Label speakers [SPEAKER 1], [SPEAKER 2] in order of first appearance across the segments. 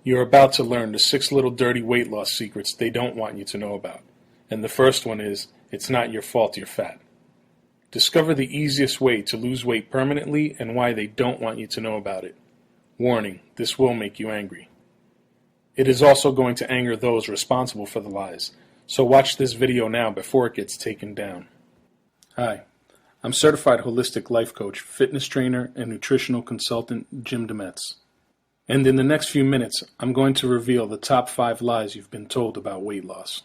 [SPEAKER 1] You're about to learn the 6 little dirty weight loss secrets they don't want you to know about. And the first one is, it's not your fault you're fat. Discover the easiest way to lose weight permanently and why they don't want you to know about it. Warning, this will make you angry. It is also going to anger those responsible for the lies, so watch this video now before it gets taken down. Hi, I'm certified holistic life coach, fitness trainer, and nutritional consultant Jim Demetz. And in the next few minutes, I'm going to reveal the top 5 lies you've been told about weight loss.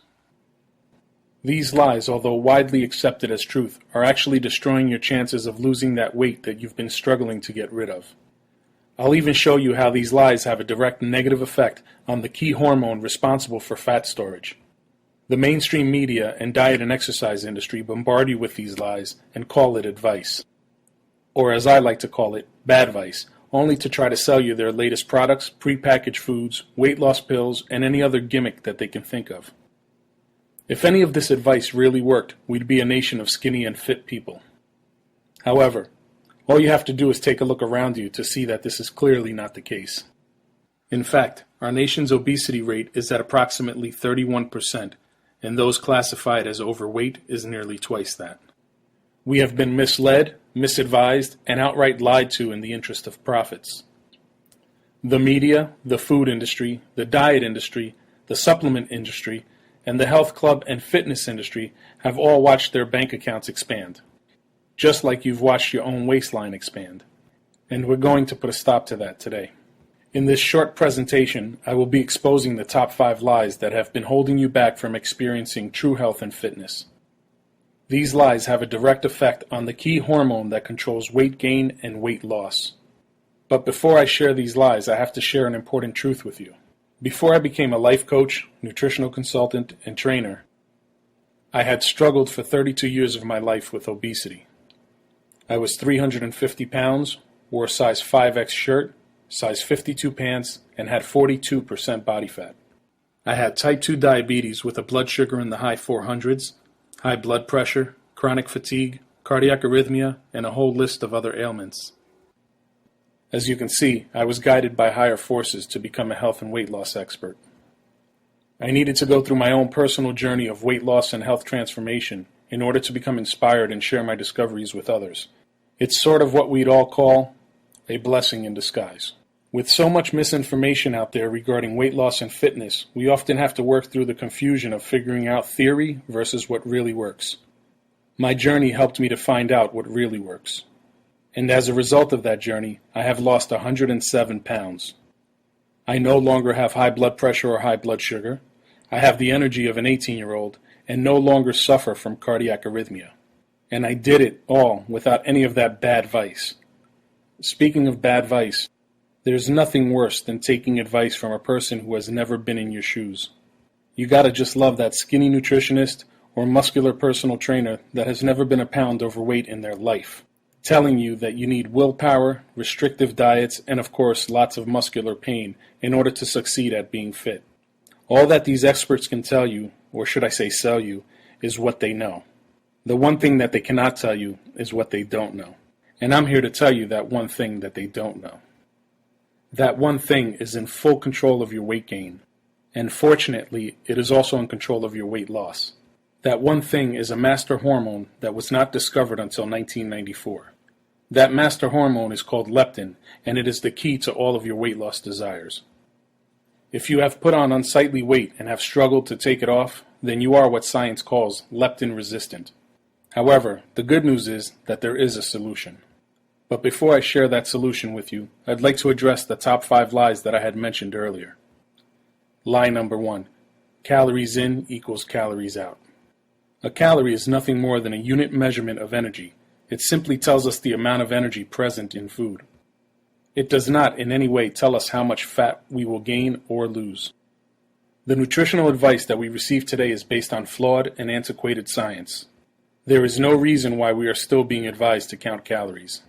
[SPEAKER 1] These lies, although widely accepted as truth, are actually destroying your chances of losing that weight that you've been struggling to get rid of. I'll even show you how these lies have a direct negative effect on the key hormone responsible for fat storage. The mainstream media and diet and exercise industry bombard you with these lies and call it advice. Or as I like to call it, badvice, only to try to sell you their latest products, prepackaged foods, weight loss pills, and any other gimmick that they can think of. If any of this advice really worked, we'd be a nation of skinny and fit people. However, all you have to do is take a look around you to see that this is clearly not the case. In fact, our nation's obesity rate is at approximately 31%, and those classified as overweight is nearly twice that. We have been misled, misadvised, and outright lied to in the interest of profits. The media, the food industry, the diet industry, the supplement industry, and the health club and fitness industry have all watched their bank accounts expand, just like you've watched your own waistline expand. And we're going to put a stop to that today. In this short presentation, I will be exposing the top 5 lies that have been holding you back from experiencing true health and fitness. These lies have a direct effect on the key hormone that controls weight gain and weight loss. But before I share these lies, I have to share an important truth with you. Before I became a life coach, nutritional consultant, and trainer, I had struggled for 32 years of my life with obesity. I was 350 pounds, wore a size 5X shirt, size 52 pants, and had 42% body fat. I had type 2 diabetes with a blood sugar in the high 400s, high blood pressure, chronic fatigue, cardiac arrhythmia, and a whole list of other ailments. As you can see, I was guided by higher forces to become a health and weight loss expert. I needed to go through my own personal journey of weight loss and health transformation in order to become inspired and share my discoveries with others. It's sort of what we'd all call a blessing in disguise. With so much misinformation out there regarding weight loss and fitness, we often have to work through the confusion of figuring out theory versus what really works. My journey helped me to find out what really works. And as a result of that journey, I have lost 107 pounds. I no longer have high blood pressure or high blood sugar. I have the energy of an 18-year-old and no longer suffer from cardiac arrhythmia. And I did it all without any of that bad vice. Speaking of bad vice, there's nothing worse than taking advice from a person who has never been in your shoes. You gotta just love that skinny nutritionist or muscular personal trainer that has never been a pound overweight in their life, telling you that you need willpower, restrictive diets, and of course lots of muscular pain in order to succeed at being fit. All that these experts can tell you, or should I say sell you, is what they know. The one thing that they cannot tell you is what they don't know. And I'm here to tell you that one thing that they don't know. That one thing is in full control of your weight gain. And fortunately, it is also in control of your weight loss. That one thing is a master hormone that was not discovered until 1994. That master hormone is called leptin, and it is the key to all of your weight loss desires. If you have put on unsightly weight and have struggled to take it off, then you are what science calls leptin resistant. However, the good news is that there is a solution. But before I share that solution with you, I'd like to address the top 5 lies that I had mentioned earlier. Lie number 1. Calories in equals calories out. A calorie is nothing more than a unit measurement of energy. It simply tells us the amount of energy present in food. It does not in any way tell us how much fat we will gain or lose. The nutritional advice that we receive today is based on flawed and antiquated science. There is no reason why we are still being advised to count calories.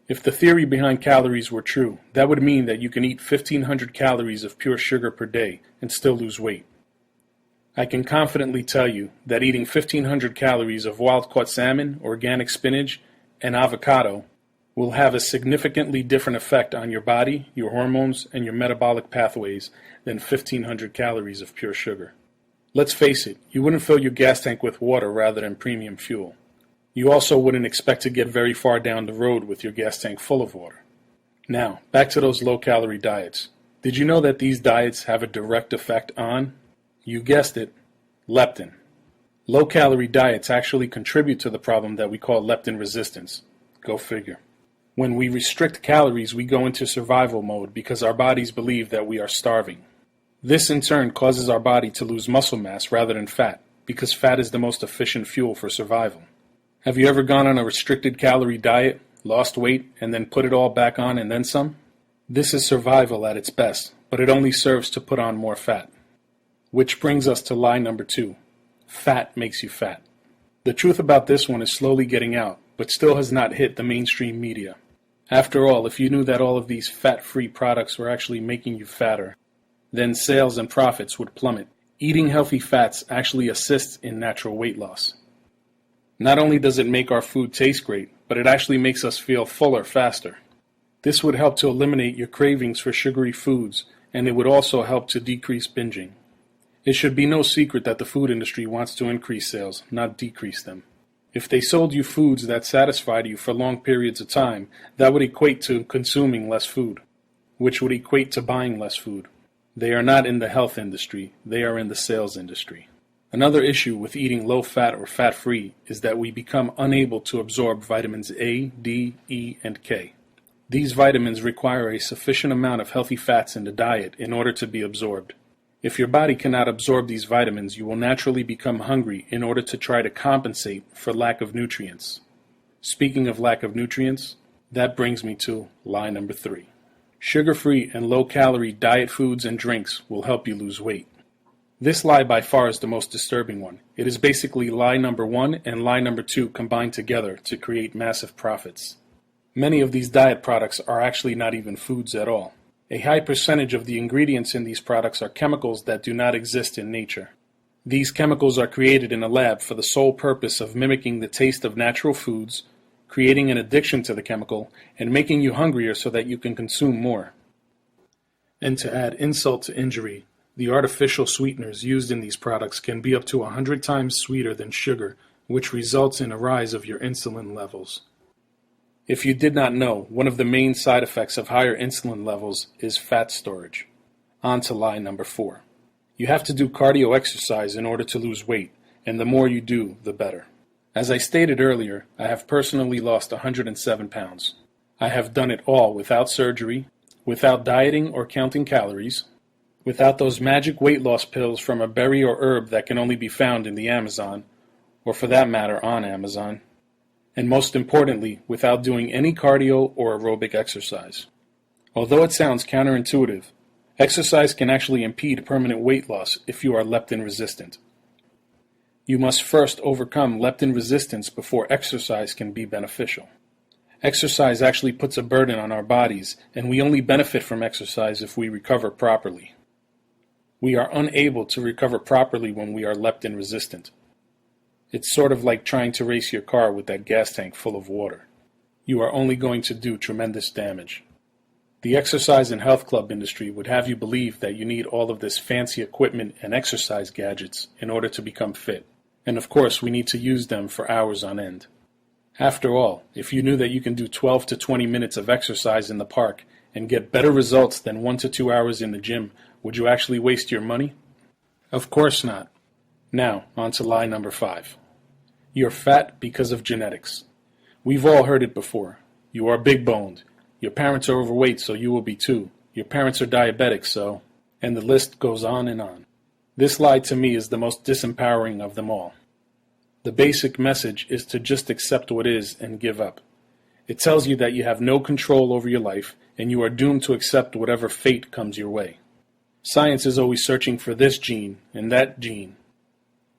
[SPEAKER 1] If the theory behind calories were true, that would mean that you can eat 1,500 calories of pure sugar per day and still lose weight. I can confidently tell you that eating 1,500 calories of wild-caught salmon, organic spinach, and avocado will have a significantly different effect on your body, your hormones, and your metabolic pathways than 1,500 calories of pure sugar. Let's face it, you wouldn't fill your gas tank with water rather than premium fuel. You also wouldn't expect to get very far down the road with your gas tank full of water. Now, back to those low-calorie diets. Did you know that these diets have a direct effect on, you guessed it, leptin? Low-calorie diets actually contribute to the problem that we call leptin resistance. Go figure. When we restrict calories, we go into survival mode because our bodies believe that we are starving. This in turn causes our body to lose muscle mass rather than fat, because fat is the most efficient fuel for survival. Have you ever gone on a restricted calorie diet, lost weight, and then put it all back on and then some? This is survival at its best, but it only serves to put on more fat. Which brings us to lie number 2. Fat makes you fat. The truth about this one is slowly getting out, but still has not hit the mainstream media. After all, if you knew that all of these fat-free products were actually making you fatter, then sales and profits would plummet. Eating healthy fats actually assists in natural weight loss. Not only does it make our food taste great, but it actually makes us feel fuller faster. This would help to eliminate your cravings for sugary foods, and it would also help to decrease binging. It should be no secret that the food industry wants to increase sales, not decrease them. If they sold you foods that satisfied you for long periods of time, that would equate to consuming less food, which would equate to buying less food. They are not in the health industry, they are in the sales industry. Another issue with eating low-fat or fat-free is that we become unable to absorb vitamins A, D, E, and K. These vitamins require a sufficient amount of healthy fats in the diet in order to be absorbed. If your body cannot absorb these vitamins, you will naturally become hungry in order to try to compensate for lack of nutrients. Speaking of lack of nutrients, that brings me to lie number 3. Sugar-free and low-calorie diet foods and drinks will help you lose weight. This lie by far is the most disturbing one. It is basically lie number 1 and lie number 2 combined together to create massive profits. Many of these diet products are actually not even foods at all. A high percentage of the ingredients in these products are chemicals that do not exist in nature. These chemicals are created in a lab for the sole purpose of mimicking the taste of natural foods, creating an addiction to the chemical, and making you hungrier so that you can consume more. And to add insult to injury, the artificial sweeteners used in these products can be up to 100 times sweeter than sugar, which results in a rise of your insulin levels. If you did not know, one of the main side effects of higher insulin levels is fat storage. On to lie number 4. You have to do cardio exercise in order to lose weight, and the more you do, the better. As I stated earlier, I have personally lost 107 pounds. I have done it all without surgery, without dieting or counting calories, without those magic weight loss pills from a berry or herb that can only be found in the Amazon, or for that matter on Amazon, and most importantly, without doing any cardio or aerobic exercise. Although it sounds counterintuitive, exercise can actually impede permanent weight loss if you are leptin resistant. You must first overcome leptin resistance before exercise can be beneficial. Exercise actually puts a burden on our bodies, and we only benefit from exercise if we recover properly. We are unable to recover properly when we are leptin resistant. It's sort of like trying to race your car with that gas tank full of water. You are only going to do tremendous damage. The exercise and health club industry would have you believe that you need all of this fancy equipment and exercise gadgets in order to become fit. And of course, we need to use them for hours on end. After all, if you knew that you can do 12 to 20 minutes of exercise in the park and get better results than 1 to 2 hours in the gym, would you actually waste your money? Of course not. Now, on to lie number 5. You're fat because of genetics. We've all heard it before. You are big-boned. Your parents are overweight, so you will be too. Your parents are diabetic, so... And the list goes on and on. This lie to me is the most disempowering of them all. The basic message is to just accept what is and give up. It tells you that you have no control over your life, and you are doomed to accept whatever fate comes your way. Science is always searching for this gene and that gene.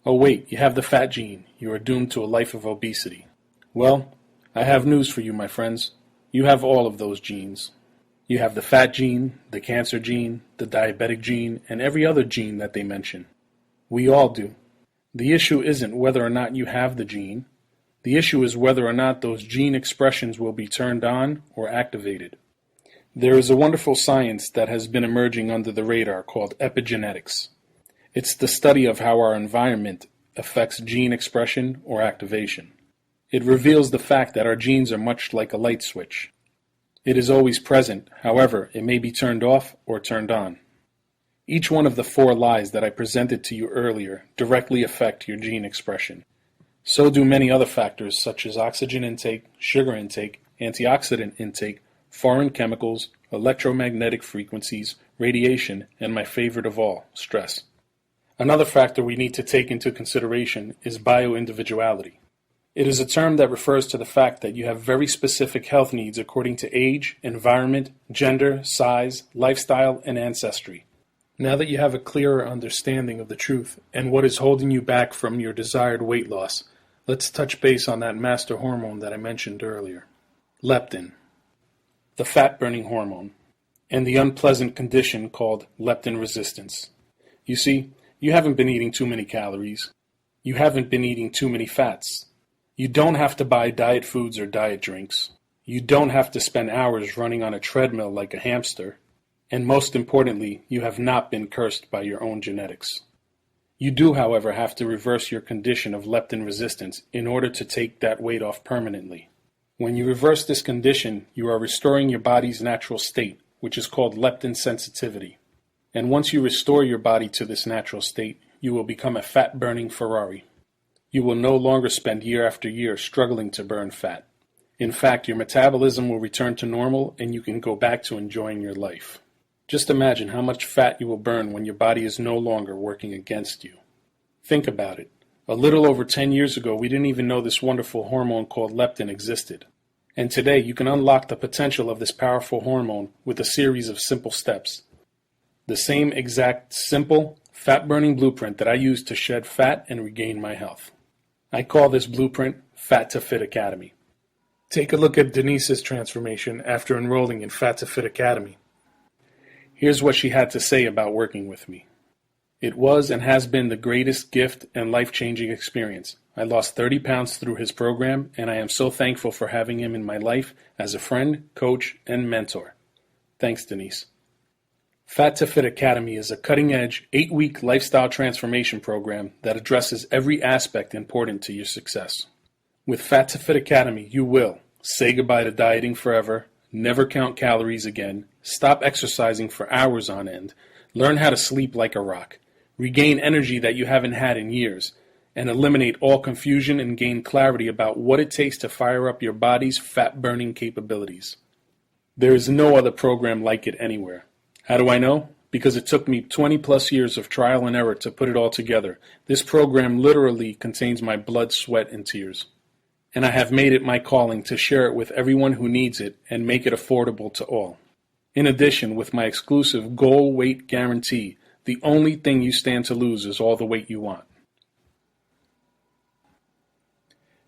[SPEAKER 1] Oh wait, you have the fat gene. You are doomed to a life of obesity. Well, I have news for you, my friends. You have all of those genes. You have the fat gene, the cancer gene, the diabetic gene, and every other gene that they mention. We all do. The issue isn't whether or not you have the gene. The issue is whether or not those gene expressions will be turned on or activated. There is a wonderful science that has been emerging under the radar called epigenetics. It's the study of how our environment affects gene expression or activation. It reveals the fact that our genes are much like a light switch. It is always present, however, it may be turned off or turned on. Each one of the 4 lies that I presented to you earlier directly affect your gene expression. So do many other factors such as oxygen intake, sugar intake, antioxidant intake, foreign chemicals, electromagnetic frequencies, radiation, and my favorite of all, stress. Another factor we need to take into consideration is bioindividuality. It is a term that refers to the fact that you have very specific health needs according to age, environment, gender, size, lifestyle, and ancestry. Now that you have a clearer understanding of the truth and what is holding you back from your desired weight loss, let's touch base on that master hormone that I mentioned earlier. Leptin, the fat-burning hormone, and the unpleasant condition called leptin resistance. You see, you haven't been eating too many calories. You haven't been eating too many fats. You don't have to buy diet foods or diet drinks. You don't have to spend hours running on a treadmill like a hamster. And most importantly, you have not been cursed by your own genetics. You do, however, have to reverse your condition of leptin resistance in order to take that weight off permanently. When you reverse this condition, you are restoring your body's natural state, which is called leptin sensitivity. And once you restore your body to this natural state, you will become a fat-burning Ferrari. You will no longer spend year after year struggling to burn fat. In fact, your metabolism will return to normal and you can go back to enjoying your life. Just imagine how much fat you will burn when your body is no longer working against you. Think about it. A little over 10 years ago, we didn't even know this wonderful hormone called leptin existed. And today, you can unlock the potential of this powerful hormone with a series of simple steps. The same exact simple, fat-burning blueprint that I use to shed fat and regain my health. I call this blueprint Fat to Fit Academy. Take a look at Denise's transformation after enrolling in Fat to Fit Academy. Here's what she had to say about working with me. It was and has been the greatest gift and life-changing experience. I lost 30 pounds through his program, and I am so thankful for having him in my life as a friend, coach, and mentor. Thanks, Denise. Fat to Fit Academy is a cutting-edge, 8-week lifestyle transformation program that addresses every aspect important to your success. With Fat to Fit Academy, you will say goodbye to dieting forever, never count calories again, stop exercising for hours on end, learn how to sleep like a rock, regain energy that you haven't had in years, and eliminate all confusion and gain clarity about what it takes to fire up your body's fat-burning capabilities. There is no other program like it anywhere. How do I know? Because it took me 20 plus years of trial and error to put it all together. This program literally contains my blood, sweat, and tears. And I have made it my calling to share it with everyone who needs it and make it affordable to all. In addition, with my exclusive goal weight guarantee, the only thing you stand to lose is all the weight you want.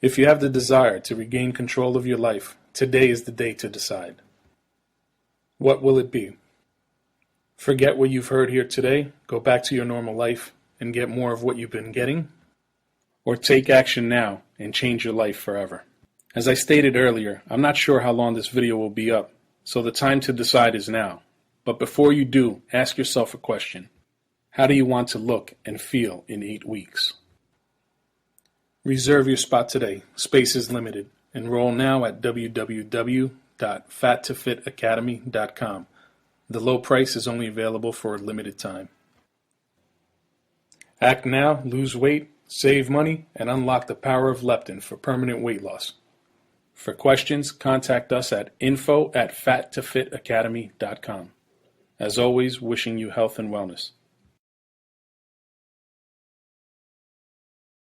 [SPEAKER 1] If you have the desire to regain control of your life, today is the day to decide. What will it be? Forget what you've heard here today, go back to your normal life, and get more of what you've been getting? Or take action now and change your life forever? As I stated earlier, I'm not sure how long this video will be up, so the time to decide is now. But before you do, ask yourself a question. How do you want to look and feel in 8 weeks? Reserve your spot today. Space is limited. Enroll now at www.fattofitacademy.com. The low price is only available for a limited time. Act now, lose weight, save money, and unlock the power of leptin for permanent weight loss. For questions, contact us at info@fattofitacademy.com. As always, wishing you health and wellness.